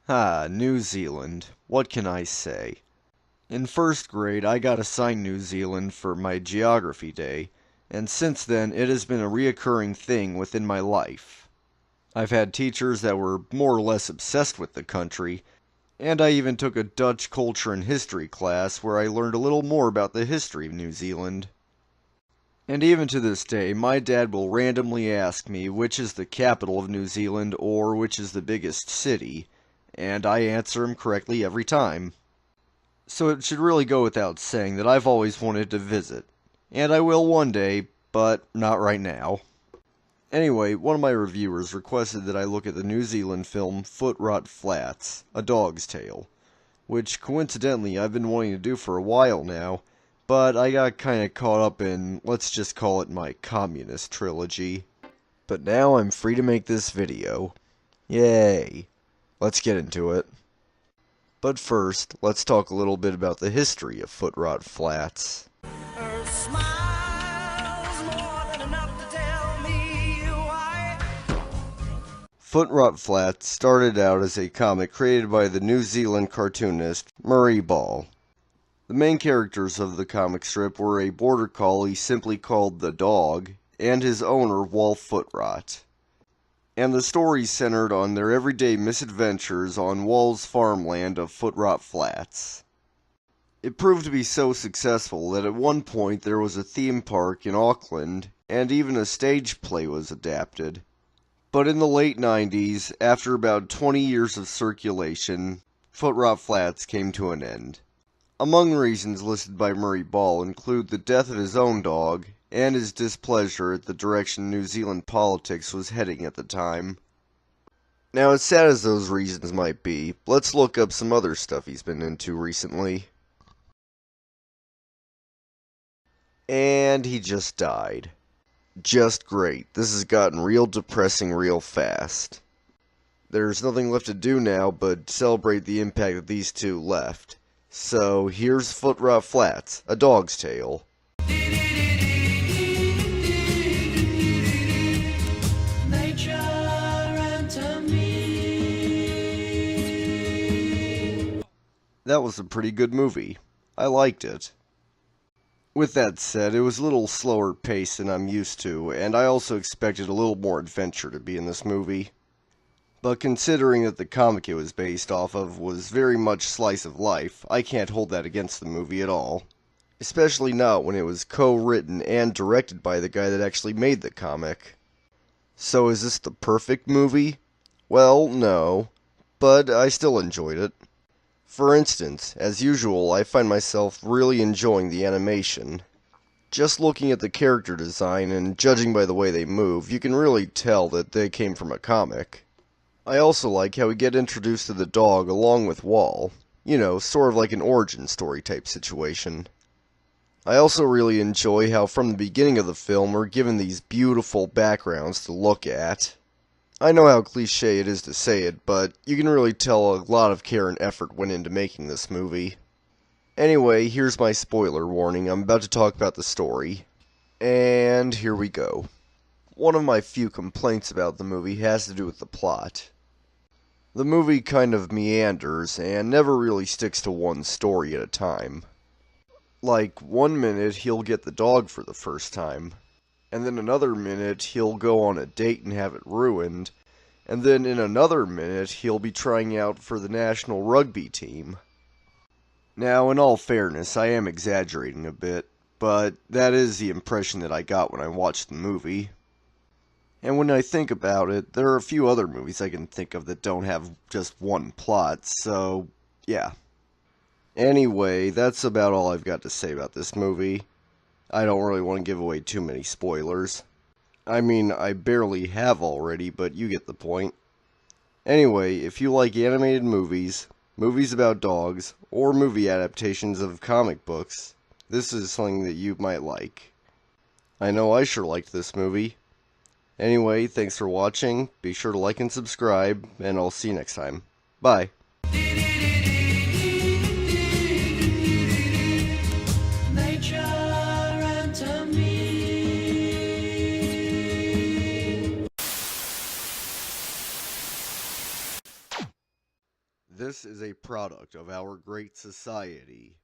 New Zealand. What can I say? In first grade, I got assigned New Zealand for my geography day, and since then it has been a reoccurring thing within my life. I've had teachers that were more or less obsessed with the country, and I even took a Dutch culture and history class where I learned a little more about the history of New Zealand. And even to this day, my dad will randomly ask me which is the capital of New Zealand or which is the biggest city, and I answer him correctly every time. So it should really go without saying that I've always wanted to visit, and I will one day, but not right now. Anyway, one of my reviewers requested that I look at the New Zealand film Footrot Flats, A Dog's Tale, which coincidentally I've been wanting to do for a while now, but I got kinda caught up in, let's just call it my communist trilogy. But now I'm free to make this video. Yay! Let's get into it. But first, let's talk a little bit about the history of Footrot Flats. Footrot Flats started out as a comic created by the New Zealand cartoonist Murray Ball. The main characters of the comic strip were a border collie simply called the Dog, and his owner Wal Footrot. And the story centered on their everyday misadventures on Wal's farmland of Footrot Flats. It proved to be so successful that at one point there was a theme park in Auckland, and even a stage play was adapted. But in the late 90s, after about 20 years of circulation, Footrot Flats came to an end. Among the reasons listed by Murray Ball include the death of his own dog, and his displeasure at the direction New Zealand politics was heading at the time. Now, as sad as those reasons might be, let's look up some other stuff he's been into recently. And he just died. Just great. This has gotten real depressing real fast. There's nothing left to do now but celebrate the impact that these two left. So, here's Footrot Flats, A Dog's Tale. That was a pretty good movie. I liked it. With that said, it was a little slower paced than I'm used to, and I also expected a little more adventure to be in this movie. But considering that the comic it was based off of was very much slice of life, I can't hold that against the movie at all. Especially not when it was co-written and directed by the guy that actually made the comic. So is this the perfect movie? Well, no, but I still enjoyed it. For instance, as usual, I find myself really enjoying the animation. Just looking at the character design and judging by the way they move, you can really tell that they came from a comic. I also like how we get introduced to the dog along with Wal. You know, sort of like an origin story type situation. I also really enjoy how from the beginning of the film we're given these beautiful backgrounds to look at. I know how cliche it is to say it, but you can really tell a lot of care and effort went into making this movie. Anyway, here's my spoiler warning. I'm about to talk about the story. And here we go. One of my few complaints about the movie has to do with the plot. The movie kind of meanders and never really sticks to one story at a time. Like, one minute he'll get the dog for the first time, and then another minute he'll go on a date and have it ruined, and then in another minute he'll be trying out for the national rugby team. Now, in all fairness, I am exaggerating a bit, but that is the impression that I got when I watched the movie. And when I think about it, there are a few other movies I can think of that don't have just one plot, so yeah. Anyway, that's about all I've got to say about this movie. I don't really want to give away too many spoilers. I mean, I barely have already, but you get the point. Anyway, if you like animated movies, movies about dogs, or movie adaptations of comic books, this is something that you might like. I know I sure liked this movie. Anyway, thanks for watching, be sure to like and subscribe, and I'll see you next time. Bye. This is a product of our great society.